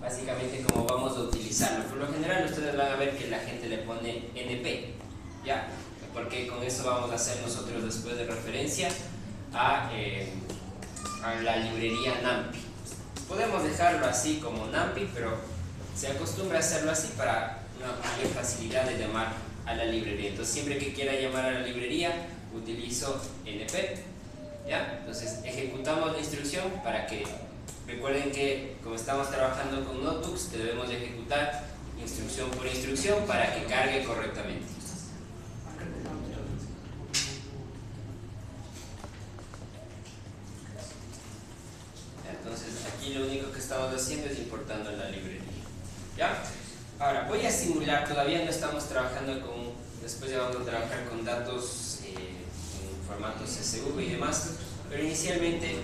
básicamente cómo vamos a utilizarlo. Por lo general ustedes van a ver que la gente le pone NP, ¿ya? Porque con eso vamos a hacer nosotros después de referencia a la librería NumPy. Podemos dejarlo así como NumPy, pero se acostumbra a hacerlo así para una mayor facilidad de llamar a la librería. Entonces siempre que quiera llamar a la librería utilizo NP, ¿ya? Entonces ejecutamos la instrucción para que recuerden que como estamos trabajando con notebooks debemos de ejecutar instrucción por instrucción para que cargue correctamente. Entonces aquí lo único que estamos haciendo es importando la librería, ¿ya? Ahora voy a simular, todavía no estamos trabajando con, después ya vamos a trabajar con datos en formato CSV y demás, pero inicialmente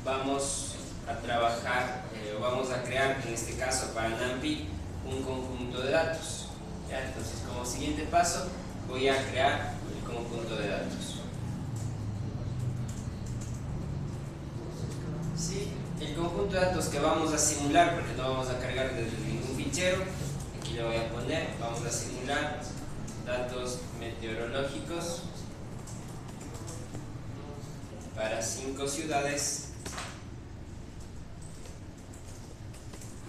vamos a trabajar, vamos a crear en este caso para NumPy un conjunto de datos, ¿ya? Entonces como siguiente paso voy a crear el conjunto de datos. ¿Sí? El conjunto de datos que vamos a simular, porque no vamos a cargar desde ningún fichero, aquí le voy a poner, vamos a simular datos meteorológicos para 5 ciudades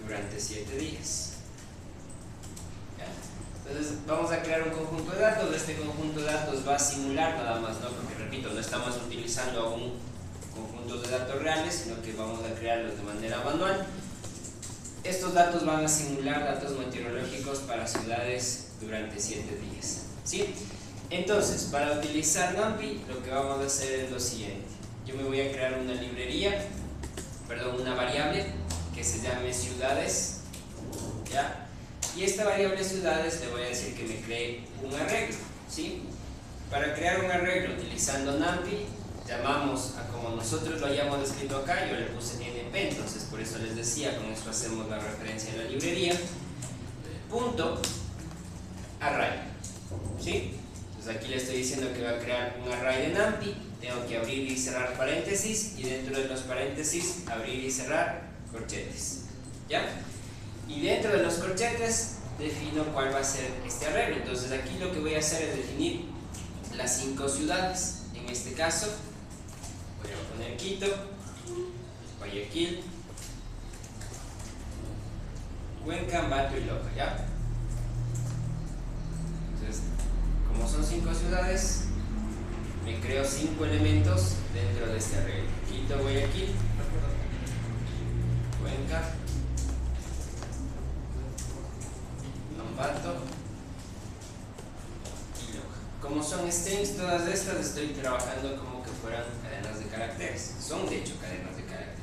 durante 7 días. ¿Ya? Entonces vamos a crear un conjunto de datos. Este conjunto de datos va a simular nada más, ¿no? Porque repito, no estamos utilizando aún conjuntos de datos reales, sino que vamos a crearlos de manera manual. Estos datos van a simular datos meteorológicos para ciudades durante 7 días, ¿sí? Entonces, para utilizar NumPy, lo que vamos a hacer es lo siguiente. Yo me voy a crear una librería, una variable que se llame ciudades, ¿ya? Y esta variable ciudades le voy a decir que me cree un arreglo, ¿sí? Para crear un arreglo utilizando NumPy, llamamos a como nosotros lo hayamos escrito acá, yo le puse NP, entonces por eso les decía, con eso hacemos la referencia a la librería, punto array, ¿sí? Entonces aquí le estoy diciendo que va a crear un array de NumPy, tengo que abrir y cerrar paréntesis, y dentro de los paréntesis abrir y cerrar corchetes, ¿ya? Y dentro de los corchetes defino cuál va a ser este arreglo. Entonces aquí lo que voy a hacer es definir las 5 ciudades. En este caso voy a poner Quito, Guayaquil, Cuenca, Ambato y Loja, ¿ya? Entonces, como son 5 ciudades, me creo 5 elementos dentro de este arreglo. Quito, Guayaquil, Cuenca, Ambato y Loja. Como son strings, todas estas estoy trabajando como que fueran cadenas de caracteres. Son de hecho cadenas de caracteres.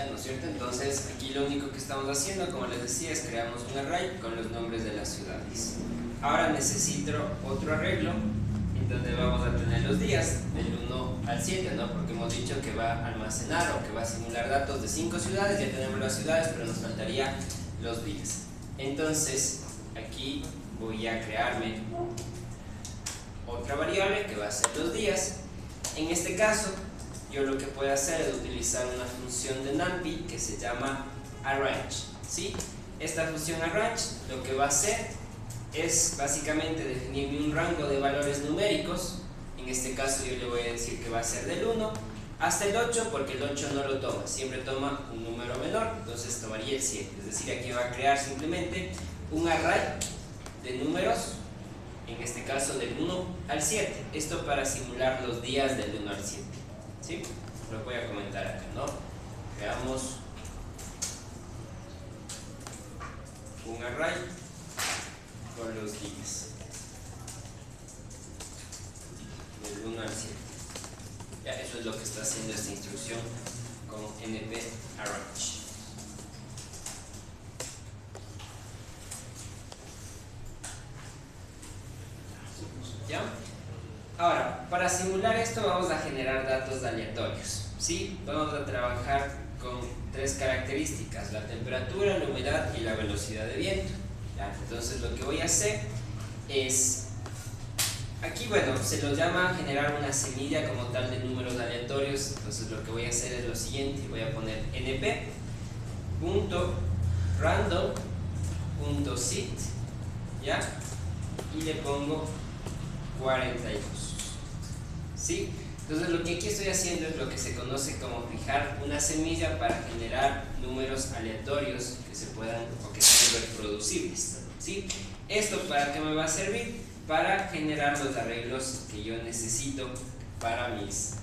¿No es cierto? Entonces aquí lo único que estamos haciendo, como les decía, es creamos un array con los nombres de las ciudades. Ahora necesito otro arreglo en donde vamos a tener los días del 1 al 7, ¿no? Porque hemos dicho que va a almacenar o que va a simular datos de 5 ciudades. Ya tenemos las ciudades, pero nos faltaría los días. Entonces aquí voy a crearme otra variable que va a ser los días. En este caso yo lo que puedo hacer es utilizar una función de NumPy que se llama arrange, ¿sí? Esta función arrange lo que va a hacer es básicamente definirme un rango de valores numéricos. En este caso yo le voy a decir que va a ser del 1 hasta el 8, porque el 8 no lo toma, siempre toma un número menor, entonces tomaría el 7. Es decir, aquí va a crear simplemente un array de números, en este caso del 1 al 7. Esto para simular los días del 1 al 7. ¿Sí? Lo voy a comentar acá, ¿no? Creamos un array con los días. del 1 al 7. Ya, eso es lo que está haciendo esta instrucción con np arrange. ¿Ya? Ahora, para simular esto vamos a generar datos aleatorios, ¿sí? Vamos a trabajar con 3 características: la temperatura, la humedad y la velocidad de viento. ¿Ya? Entonces lo que voy a hacer es, aquí bueno, se lo llama generar una semilla como tal de números aleatorios. Entonces lo que voy a hacer es lo siguiente: voy a poner np.random.sit, ¿ya? Y le pongo 42, ¿sí? Entonces lo que aquí estoy haciendo es lo que se conoce como fijar una semilla para generar números aleatorios que se puedan o que sean reproducibles, ¿sí? ¿Esto para qué me va a servir? Para generar los arreglos que yo necesito para mis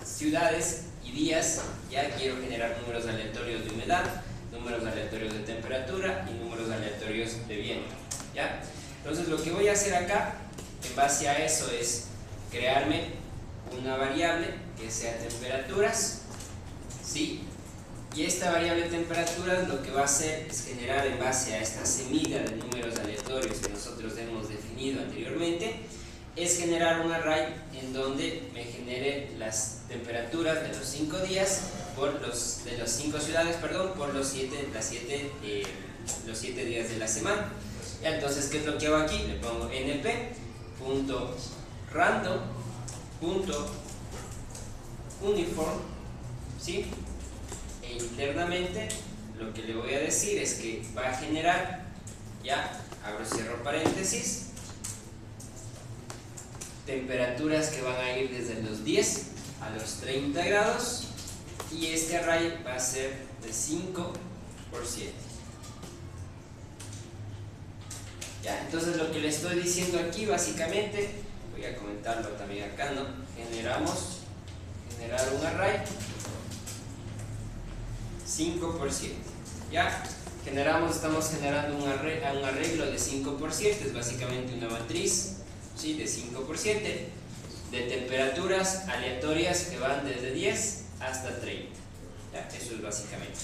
ciudades y días. Ya quiero generar números aleatorios de humedad, números aleatorios de temperatura y números aleatorios de viento, ¿ya? Entonces lo que voy a hacer acá en base a eso es crearme una variable que sea temperaturas, ¿sí? Y esta variable temperaturas lo que va a hacer es generar, en base a esta semilla de números aleatorios que nosotros hemos definido anteriormente, es generar un array en donde me genere las temperaturas de los 5 días de las 5 ciudades, perdón, por los 7 días de la semana. Ya, entonces, ¿qué es lo que hago aquí? Le pongo np.random.uniform, ¿sí? E internamente lo que le voy a decir es que va a generar, ya, abro y cierro paréntesis, temperaturas que van a ir desde los 10 a los 30 grados, y este array va a ser de 5 por 7. Ya, entonces lo que le estoy diciendo aquí básicamente, voy a comentarlo también acá, ¿no? Generar un array 5 por 7. Ya, estamos generando un arreglo de 5 por 7, es básicamente una matriz, ¿sí? De 5 por 7, de temperaturas aleatorias que van desde 10 hasta 30. Ya, eso es básicamente.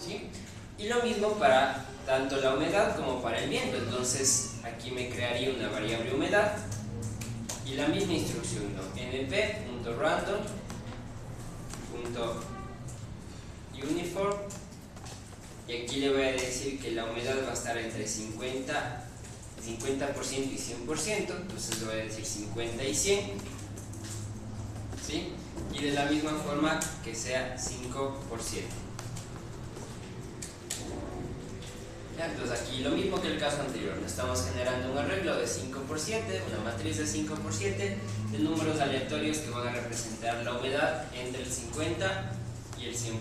¿Sí? Y lo mismo para tanto la humedad como para el viento. Entonces aquí me crearía una variable humedad y la misma instrucción, ¿no? np.random.uniform, y aquí le voy a decir que la humedad va a estar entre 50% y 100%, entonces le voy a decir 50 y 100, ¿sí? Y de la misma forma que sea 5 por 7. Ya, entonces aquí lo mismo que el caso anterior, estamos generando un arreglo de 5 por 7, una matriz de 5 por 7 de números aleatorios que van a representar la humedad entre el 50 y el 100%.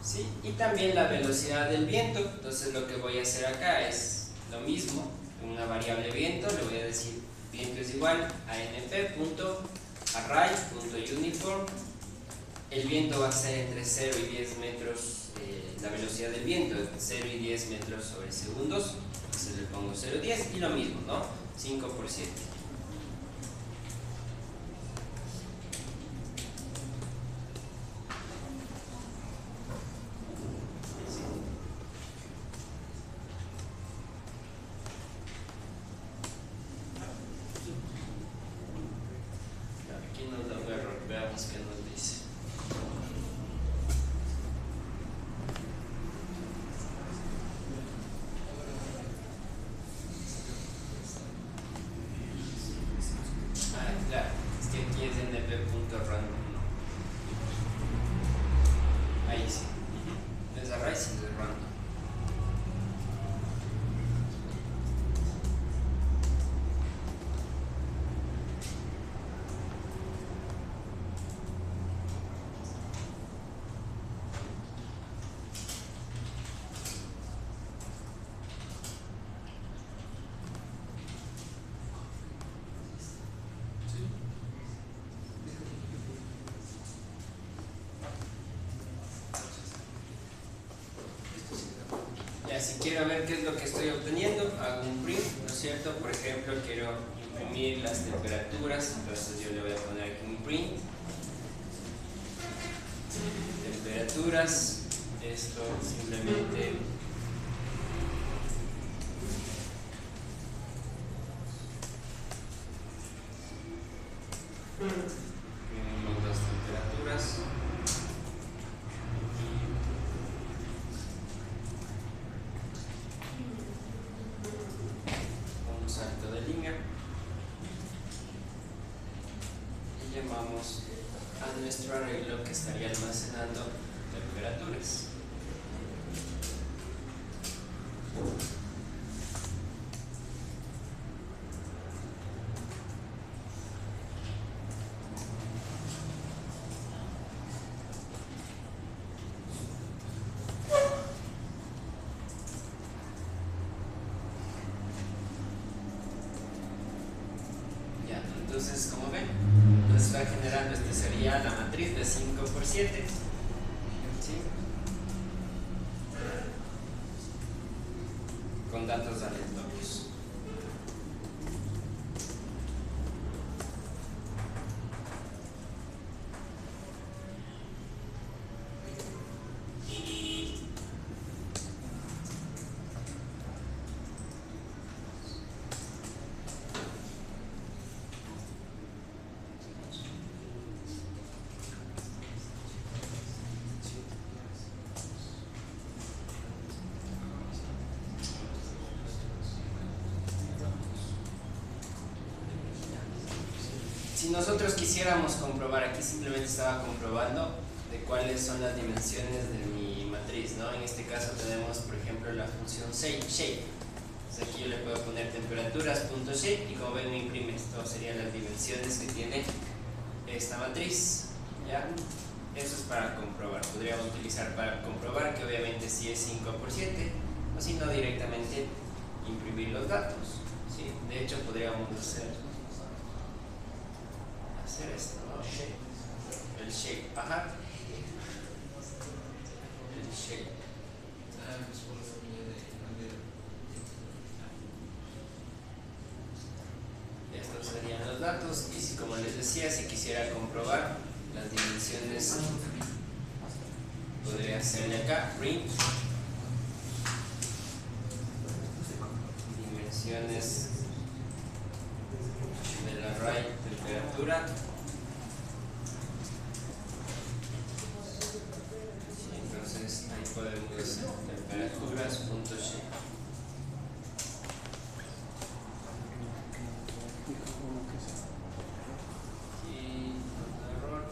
¿Sí? Y también la velocidad del viento. Entonces lo que voy a hacer acá es lo mismo, una variable viento, le voy a decir viento es igual a np.array.uniform. El viento va a ser entre 0 y 10 metros, la velocidad del viento es 0 y 10 metros sobre segundos. Entonces le pongo 0 y 10 y lo mismo, ¿no? 5 por 7. Aquí nos da un error, veamos qué nos dice. Ya, si quiero ver qué es lo que estoy obteniendo, hago un print, ¿no es cierto? Por ejemplo, quiero imprimir las temperaturas, entonces yo le voy a poner aquí un print. Temperaturas, esto simplemente imprimimos las temperaturas. Un salto de línea y llamamos a nuestro arreglo que estaría almacenando temperaturas. Ya, entonces como ven, nos está generando, este sería la matriz de 5 por 7. ¿Sí? Con datos aleatorios. Si nosotros quisiéramos comprobar, aquí simplemente estaba comprobando de cuáles son las dimensiones de mi matriz, ¿no? En este caso tenemos, por ejemplo, la función shape. Entonces aquí yo le puedo poner temperaturas.shape y como ven me imprime esto, serían las dimensiones que tiene esta matriz, ¿ya? Eso es para comprobar, podríamos utilizar para comprobar que obviamente si es 5 por 7 o si no directamente imprimir los datos, ¿sí? De hecho podríamos hacer esto, ¿no? El shape, ajá. El shape. Estos serían los datos y si, como les decía, si quisiera comprobar las dimensiones, podría hacerle acá print dimensiones del array temperatura. Entonces ahí podemos hacer temperaturas.shape. Y error.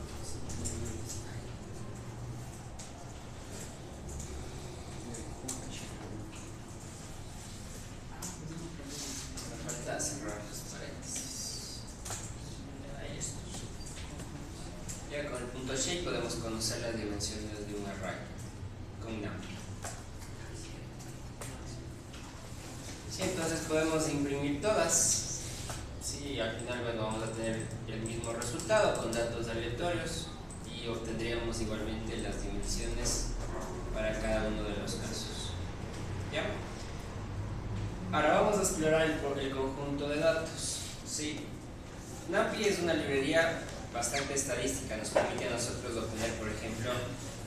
Me falta cerrar los paréntesis. Ahí está. Ya con el punto shape podemos conocer las dimensiones de un array con NumPy. Sí, entonces podemos imprimir todas. Sí, al final bueno, vamos a tener el mismo resultado con datos aleatorios y obtendríamos igualmente las dimensiones para cada uno de los casos. ¿Ya? Ahora vamos a explorar el conjunto de datos. Sí. NumPy es una librería bastante estadística, nos permite a nosotros obtener, por ejemplo,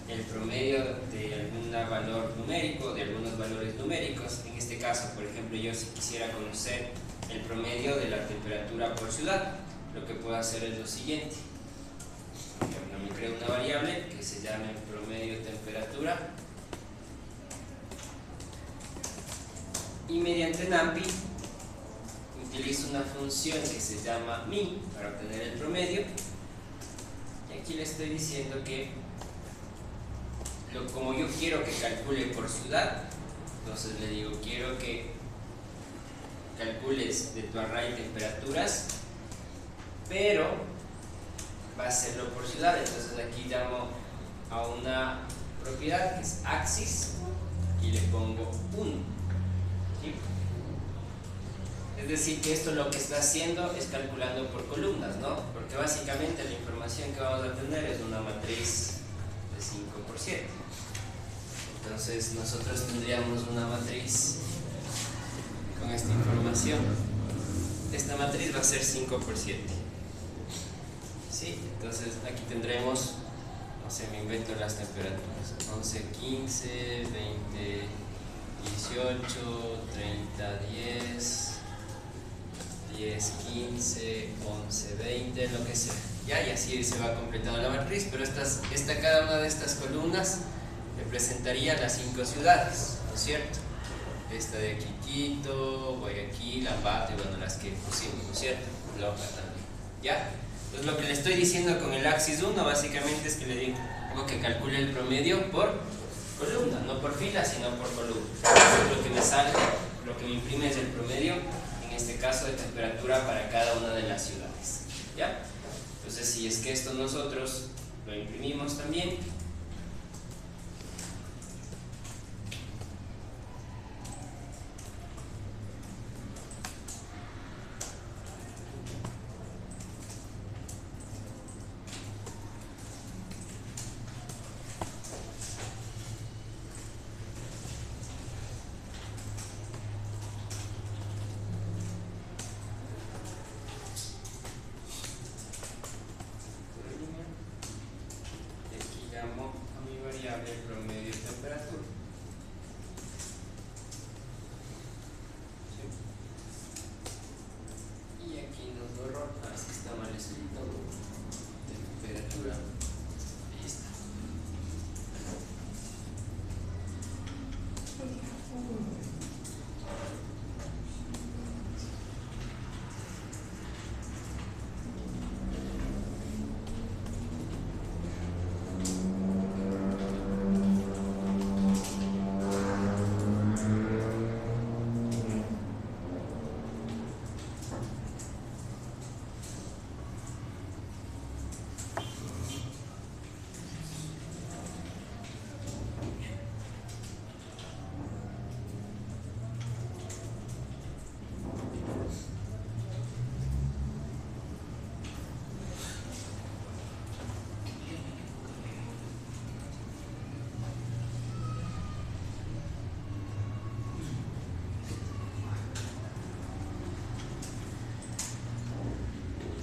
el promedio de algún valor numérico, de algunos valores numéricos. En este caso, por ejemplo, yo si quisiera conocer el promedio de la temperatura por ciudad, lo que puedo hacer es lo siguiente. Por ejemplo, me creo una variable que se llame promedio temperatura y mediante NumPy utilizo una función que se llama min para obtener el promedio y aquí le estoy diciendo que como yo quiero que calcule por ciudad, entonces le digo quiero que calcules de tu array temperaturas, pero va a hacerlo por ciudad. Entonces aquí llamo a una propiedad que es axis y le pongo 1. ¿Sí? Es decir, que esto lo que está haciendo es calculando por columnas, ¿no? Porque básicamente la información que vamos a tener es una matriz de 5 por 7. Entonces nosotros tendríamos una matriz con esta información. Esta matriz va a ser 5 por 7. ¿Sí? Entonces aquí tendremos, no sé, me invento las temperaturas: 11, 15, 20, 18, 30, 10, 10, 15, 11, 20, lo que sea. Ya, y así se va completando la matriz, pero cada una de estas columnas representaría las 5 ciudades, ¿no es cierto? Esta de aquí, Quito, Guayaquil, Ambato, y bueno, las que pusimos, ¿no es cierto? Loja también, ¿ya? Entonces lo que le estoy diciendo con el axis 1 básicamente es que le digo que calcule el promedio por columna, no por fila, sino por columna. Entonces lo que me sale, lo que me imprime es el promedio, en este caso de temperatura para cada una de las ciudades, ¿ya? Entonces si es que esto nosotros lo imprimimos también, a mi variable promedio de temperatura. ¿Sí? Y aquí nos borro, así está mal escrito, de temperatura. Ahí está.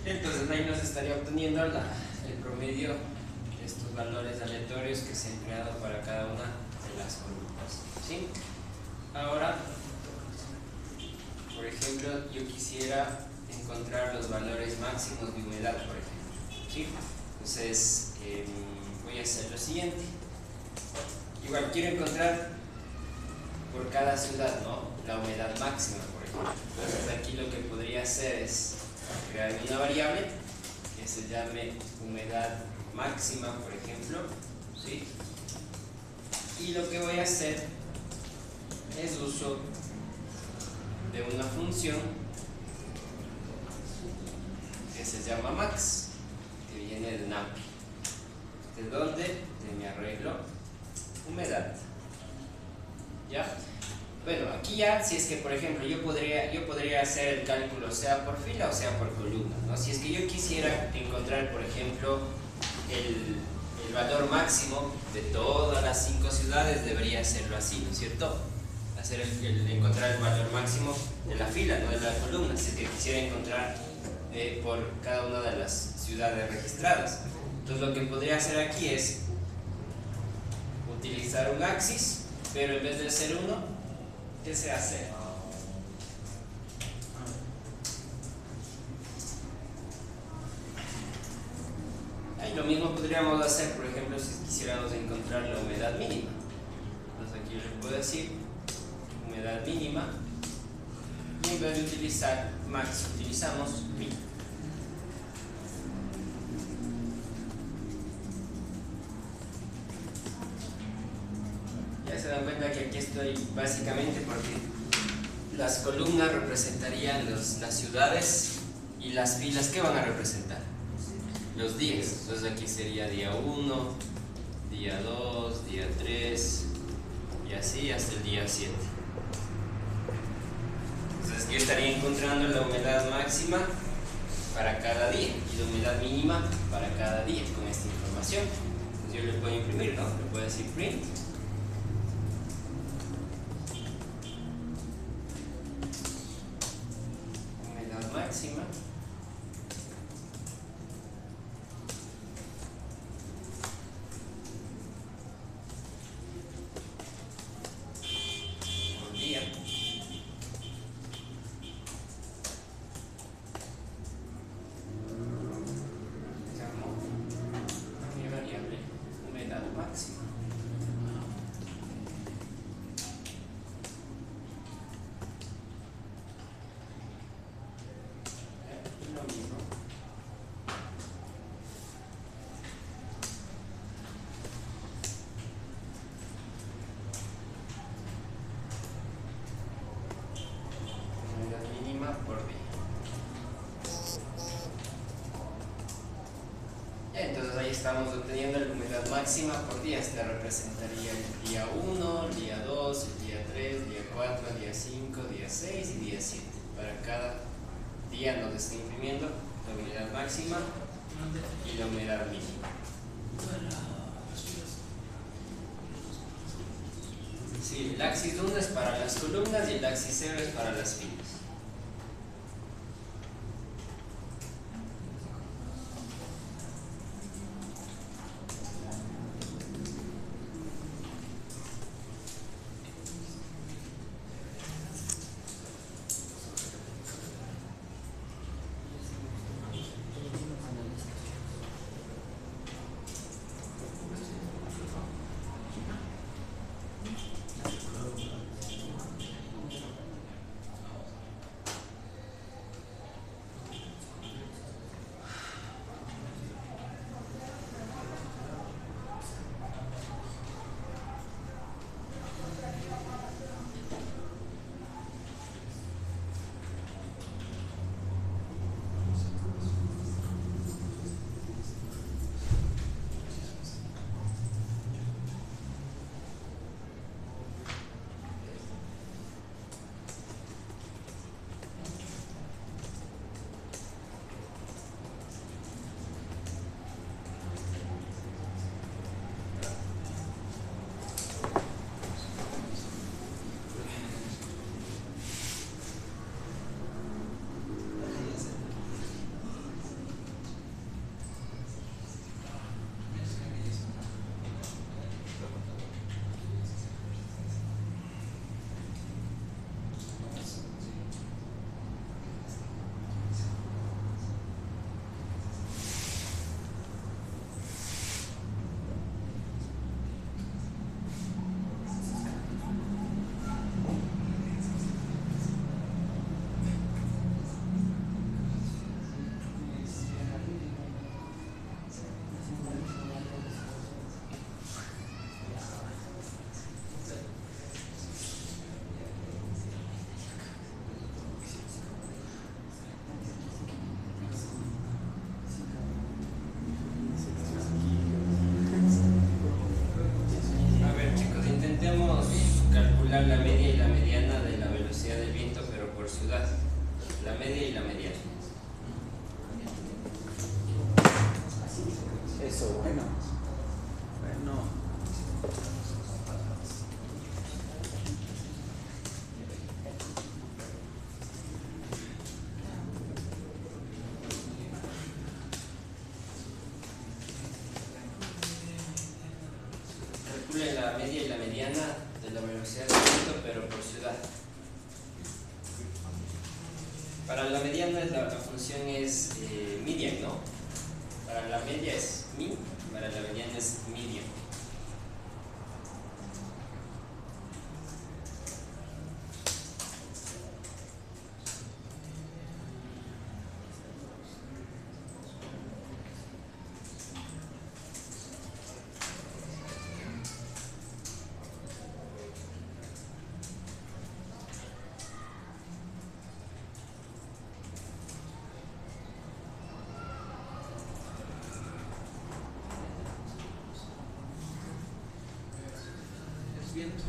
Entonces ahí nos estaría obteniendo el promedio de estos valores aleatorios que se han creado para cada una de las columnas, ¿sí? Ahora, por ejemplo, yo quisiera encontrar los valores máximos de humedad, por ejemplo, ¿sí? Entonces voy a hacer lo siguiente. Igual quiero encontrar por cada ciudad, ¿no?, la humedad máxima, por ejemplo. Entonces aquí lo que podría hacer es crear una variable que se llame humedad máxima, por ejemplo, ¿sí? Y lo que voy a hacer es uso de una función que se llama max, que viene de NumPy. ¿De dónde? De mi arreglo humedad. ¿Ya? Bueno, aquí ya, si es que por ejemplo yo podría hacer el cálculo sea por fila o sea por columna, ¿no? Si es que yo quisiera encontrar, por ejemplo, el valor máximo de todas las 5 ciudades, debería hacerlo así, ¿no es cierto? Encontrar el valor máximo de la fila, no de la columna, si es que quisiera encontrar por cada una de las ciudades registradas. Entonces lo que podría hacer aquí es utilizar un axis, pero en vez de ser 1, ¿qué se hace? Ahí lo mismo podríamos hacer, por ejemplo, si quisiéramos encontrar la humedad mínima. Entonces aquí les puedo decir humedad mínima, y en vez de utilizar max, utilizamos min. Ya se dan cuenta que aquí estoy básicamente porque las columnas representarían las ciudades y las filas que van a representar los días. Entonces aquí sería día 1, día 2, día 3 y así hasta el día 7. Entonces yo estaría encontrando la humedad máxima para cada día y la humedad mínima para cada día con esta información. Entonces yo le puedo imprimir, ¿no? Le puedo decir print máxima. Lo mismo. Unidad mínima por día. Entonces ahí estamos obteniendo la humedad máxima por día. Este representaría el día 1, el día 2, el día 3, día 4, día 5, día 6 y día 7. Para cada día nos está imprimiendo la humedad máxima y la humedad mínima. Sí, el axis 1 es para las columnas y el axis 0 es para las filas. La media y la mediana de la velocidad del viento, pero por ciudad. La media y la mediana. Eso, bueno. Calcule la media y la mediana de la velocidad del viento, pero por ciudad. Para la mediana la función es median, ¿no? Para la media es min, para la mediana es median. Viento.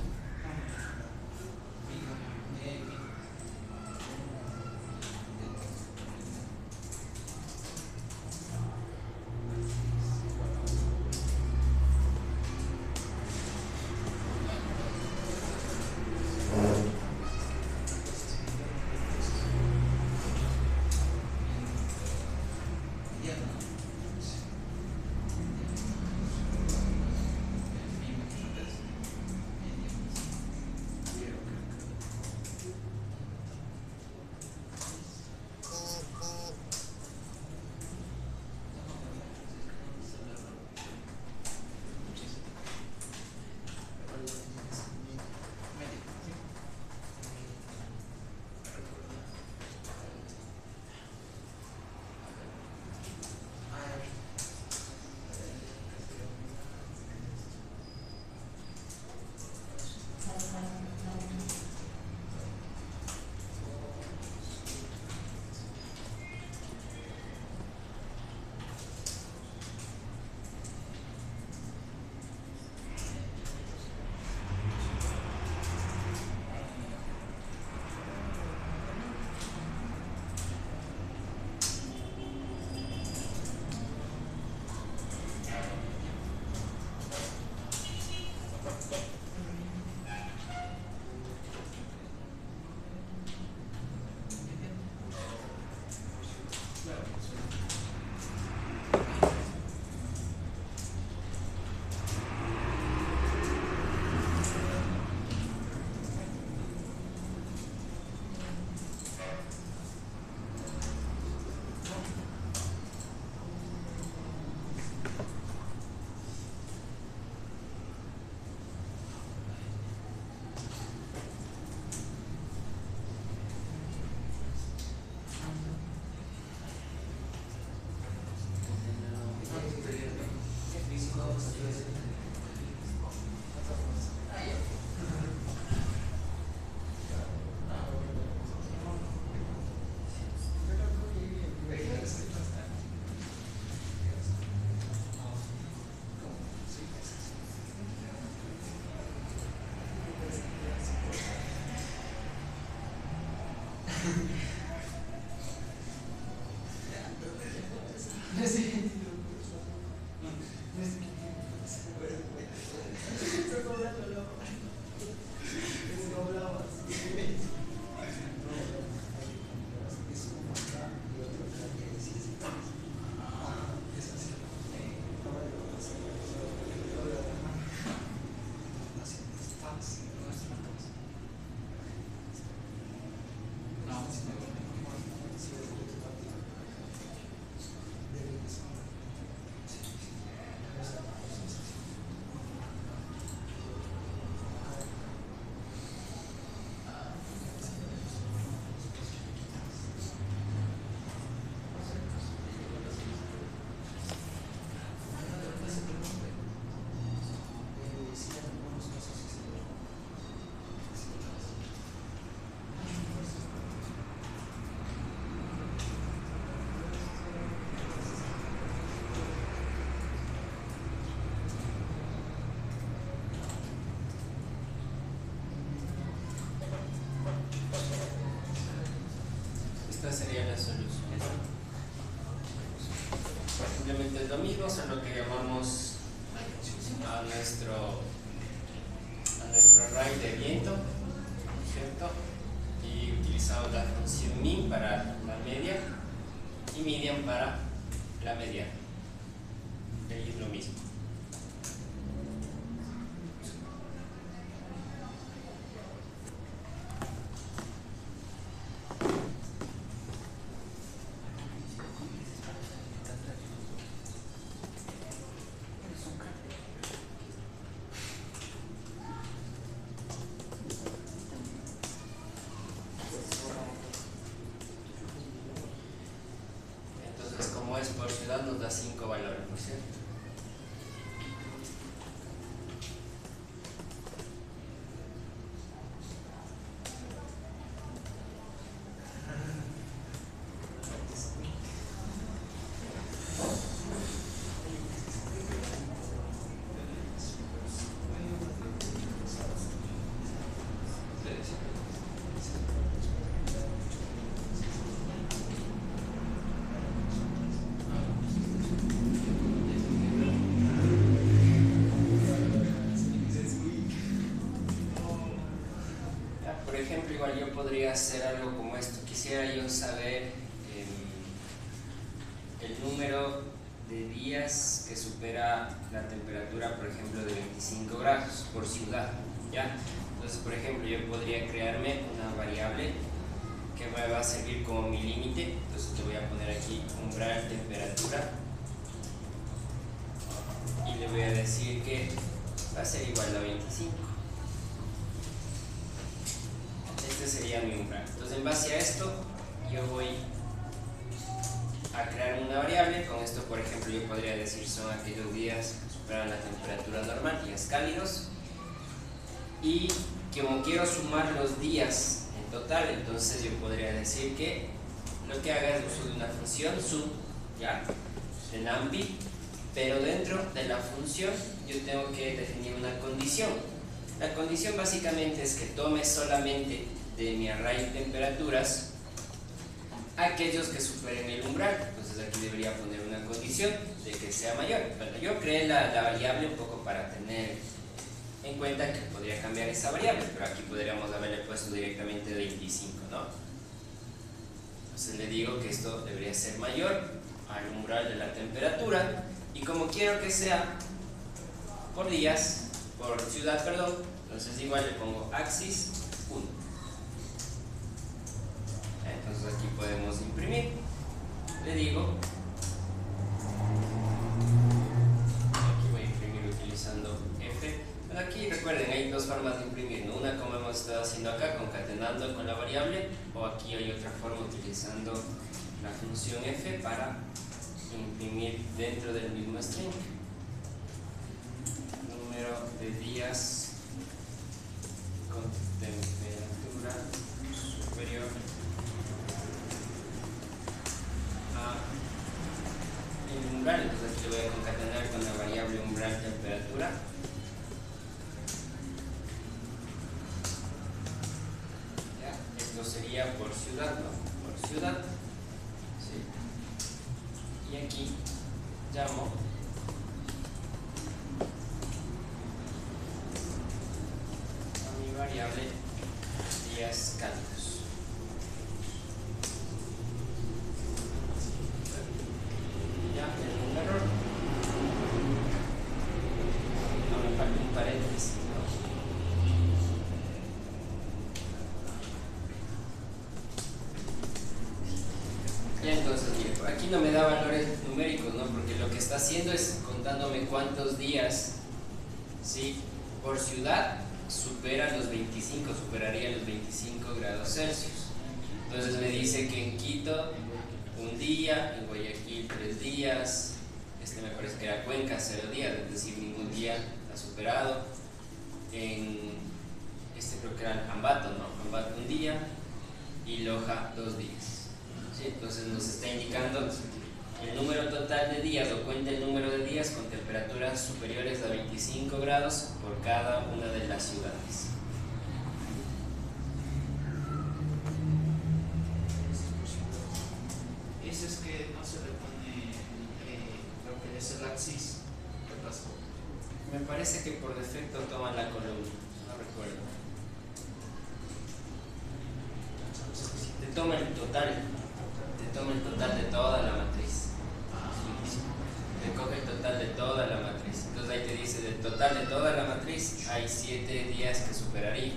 remitimos a lo que llamamos a nuestro array de viento, ¿cierto? Y utilizamos la función min para la media y median para la mediana. Y ahí es lo mismo. Por ciudad nos da 5 valores, ¿no es cierto? Por ejemplo, igual yo podría hacer algo como esto. Quisiera yo saber el número de días que supera la temperatura, por ejemplo, de 25 grados por ciudad, ¿ya? Entonces, por ejemplo, yo podría crearme una variable que me va a servir como mi límite. Entonces, le voy a poner aquí umbral temperatura y le voy a decir que va a ser igual a 25. Este sería mi umbral. Entonces, en base a esto, yo voy a crear una variable. Con esto, por ejemplo, yo podría decir son aquellos días que superan la temperatura normal, días cálidos. Y como quiero sumar los días en total, entonces yo podría decir que lo que haga es uso de una función sum, ¿ya? De numby, pero dentro de la función yo tengo que definir una condición. La condición básicamente es que tome solamente de mi array de temperaturas aquellos que superen el umbral. Entonces aquí debería poner una condición de que sea mayor. Bueno, yo creé la variable un poco para tener en cuenta que podría cambiar esa variable, pero aquí podríamos haberle puesto directamente 25, ¿no? Entonces le digo que esto debería ser mayor al umbral de la temperatura, y como quiero que sea por días, por ciudad, perdón, entonces igual le pongo axis 1. Entonces aquí podemos imprimir. Le digo, aquí voy a imprimir utilizando F. Bueno, aquí recuerden, hay dos formas de imprimir, ¿no? Una como hemos estado haciendo acá, concatenando con la variable, o aquí hay otra forma utilizando la función F para imprimir dentro del mismo string. Número de días con temperatura superior a el umbral. Entonces aquí lo voy a concatenar con la variable umbral temperatura. ¿Ya? Esto sería por ciudad, ¿no? Por ciudad. ¿Sí? Y aquí llamo a mi variable días cálidos. Ya, tengo un error. No, me falta un paréntesis, ¿no? Ya, entonces, mire, por aquí no me da valores numéricos, ¿no? Porque lo que está haciendo es contándome cuántos días, ¿sí? Por ciudad supera los 25, superaría los 25 grados Celsius. Entonces me dice que en Quito un día, en Guayaquil 3 días, me parece que era Cuenca 0 días, es decir, ningún día ha superado. En creo que era Ambato, ¿no? Ambato un día y Loja 2 días. ¿Sí? Entonces nos está indicando el número total de días, o cuenta el número de días con temperaturas superiores a 25 grados por cada una de las ciudades. Eso es que no se le pone lo que le es el axis. ¿Qué pasó? Me parece que por defecto toma la columna, no recuerdo. Te toma el total de toda la matriz. Te coge el total de toda la matriz. Entonces ahí te dice, del total de toda la matriz hay 7 días que superaría,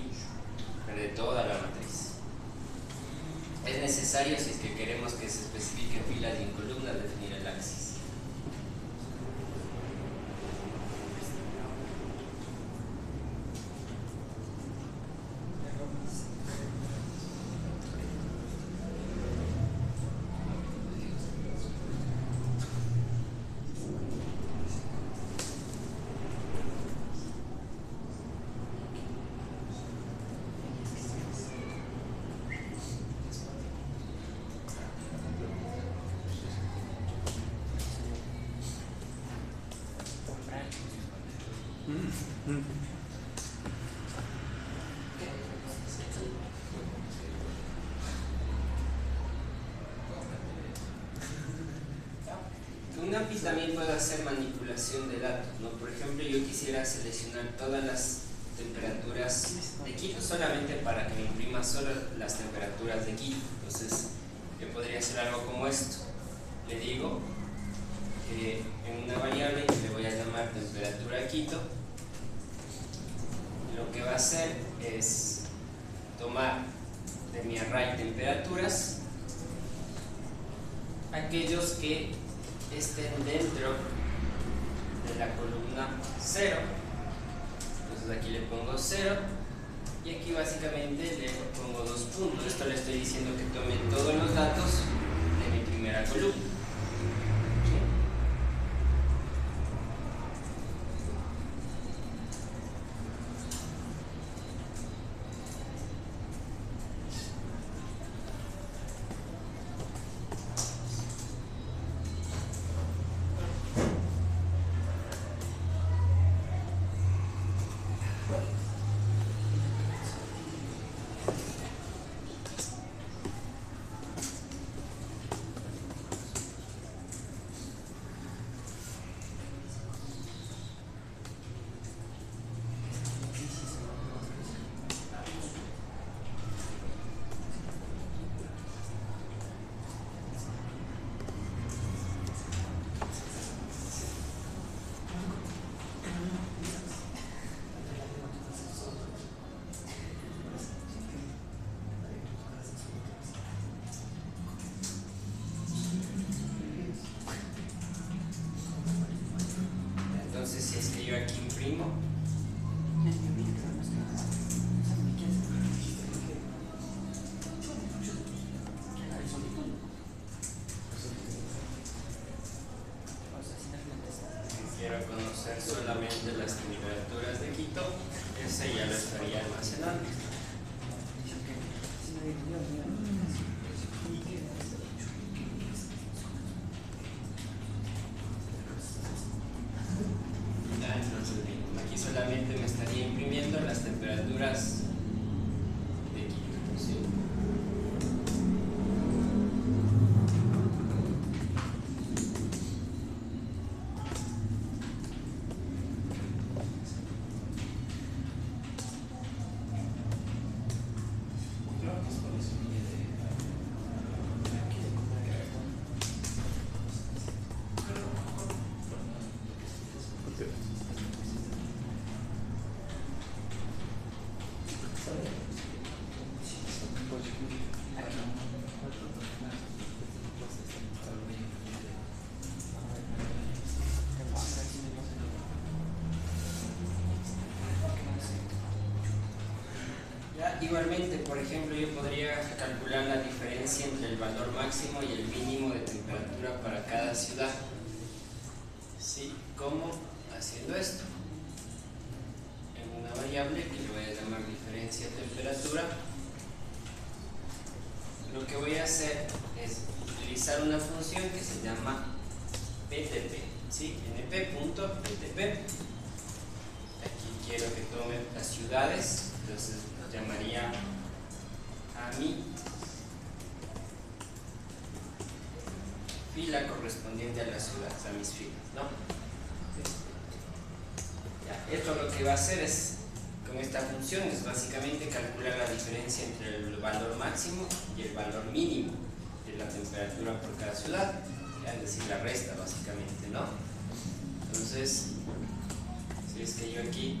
pero de toda la matriz. Es necesario, si es que queremos que se especifique filas y en columnas, definir el axis. Un API también puede hacer manipulación de datos, ¿no? Por ejemplo, yo quisiera seleccionar todas las temperaturas de Quito solamente para que me imprima solo las temperaturas de Quito. Entonces, yo podría hacer algo como esto. Le digo que en una variable que le voy a llamar temperatura Quito, lo que va a hacer es tomar de mi array temperaturas aquellos que estén dentro de la columna 0. Entonces aquí le pongo 0 y aquí básicamente le pongo 2 puntos. Esto le estoy diciendo que tome todos los datos de mi primera columna. Entonces, si es que yo aquí imprimo, quiero conocer solamente las temperaturas de Quito, ese ya lo estaría almacenando. Entonces, aquí solamente me estaría imprimiendo las temperaturas de Quito, ¿sí? Igualmente, por ejemplo, yo podría calcular la diferencia entre el valor máximo y el mínimo de temperatura para cada ciudad. ¿Sí? ¿Cómo? Haciendo esto. En una variable que le voy a llamar diferencia temperatura, lo que voy a hacer es utilizar una función que se llama ptp, ¿sí? np.ptp. Aquí quiero que tome las ciudades, entonces llamaría a mi fila correspondiente a la ciudad, a mis filas, ¿no? Ya, esto lo que va a hacer es, con esta función, es básicamente calcular la diferencia entre el valor máximo y el valor mínimo de la temperatura por cada ciudad, ya, es decir, la resta básicamente, ¿no? Entonces, si es que yo aquí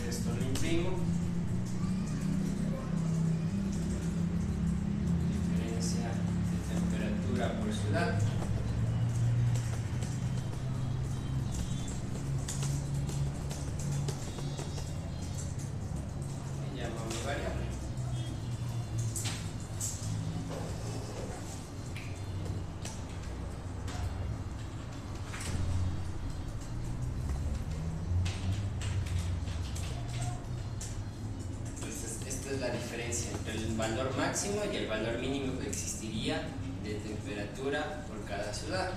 esto lo imprimo, diferencia de temperatura por ciudad, y llamo a mi variable. Es la diferencia entre el valor máximo y el valor mínimo que existiría de temperatura por cada ciudad.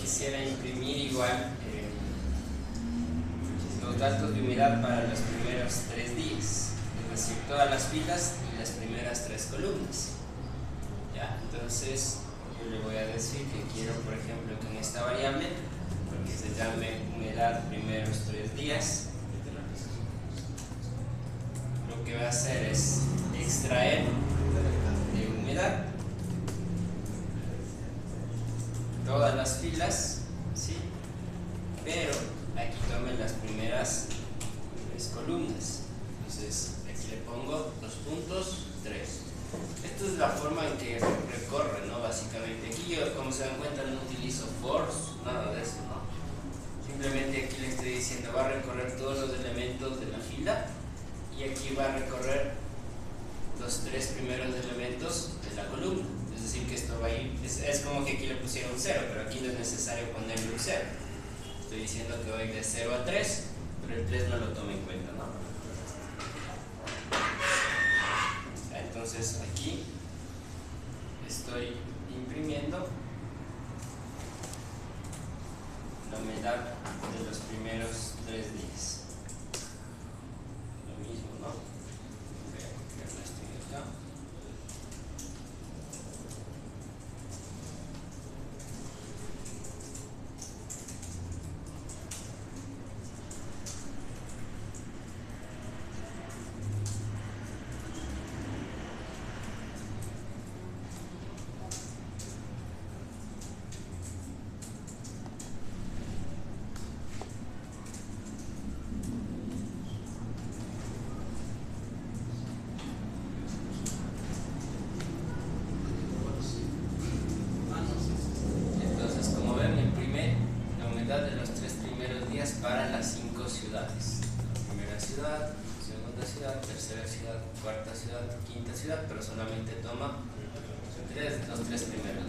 Quisiera imprimir igual los datos de humedad para los primeros 3 días, es decir, todas las filas y las primeras 3 columnas. ¿Ya? Entonces yo le voy a decir que quiero, por ejemplo, que en esta variable, que se llame humedad primeros 3 días, lo que va a hacer es extraer de humedad todas las filas, ¿sí? Pero aquí tomen las primeras 3 columnas. Entonces aquí le pongo 2 puntos, 3. Esta es la forma en que recorre, ¿no? Básicamente aquí yo, como se dan cuenta, no utilizo force, nada de eso, ¿no? Simplemente aquí le estoy diciendo va a recorrer todos los elementos de la fila y aquí va a recorrer los 3 primeros elementos de la columna. Es decir, que esto va a ir, es como que aquí le pusieron 0, pero aquí no es necesario ponerle un 0. Estoy diciendo que va a ir de 0 a 3, pero el 3 no lo tome en cuenta, ¿no? Entonces aquí estoy imprimiendo la humedad de los primeros 3 días. Lo mismo, ¿no? Voy a copiar esto y acá. Para las 5 ciudades, la primera ciudad, segunda ciudad, tercera ciudad, cuarta ciudad, quinta ciudad, pero solamente toma los 3 primeros.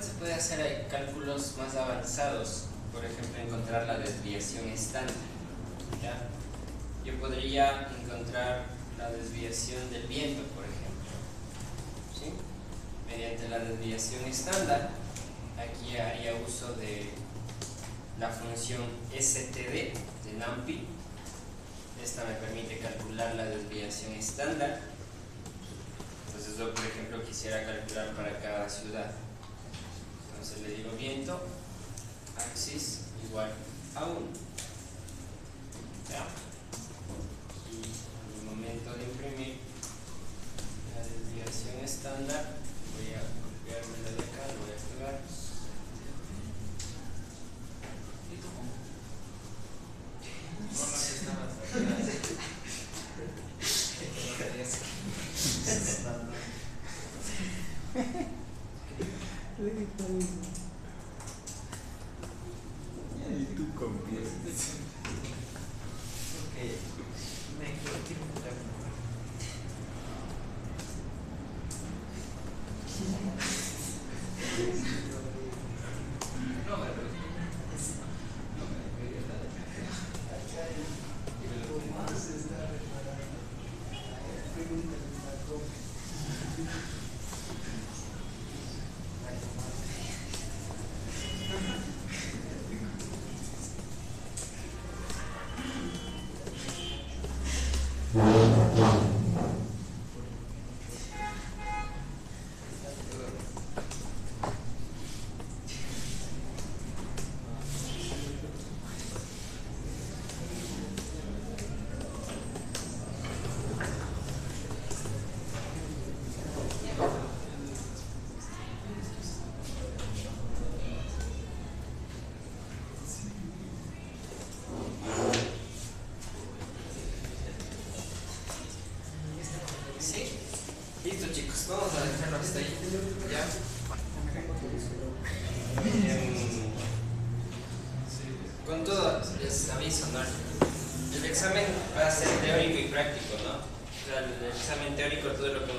igual se puede hacer cálculos más avanzados, por ejemplo encontrar la desviación estándar, ¿ya? Yo podría encontrar la desviación del viento, por ejemplo, ¿sí? Mediante la desviación estándar, aquí haría uso de la función std de NumPy. Esta me permite calcular la desviación estándar. Entonces yo, por ejemplo, quisiera calcular para cada ciudad. Entonces le digo viento, axis igual a 1. ¿Ya? Y en el momento de imprimir la desviación estándar, voy a copiármela de acá, lo voy a pegar. Y tú confiesas. Me equivoqué en un término. No me ¿Sí? Listo, chicos, vamos a dejarlo hasta ahí. ¿Ya? Con todo, les aviso, ¿no? El examen va a ser teórico y práctico, ¿no? O sea, el examen teórico, todo lo que hemos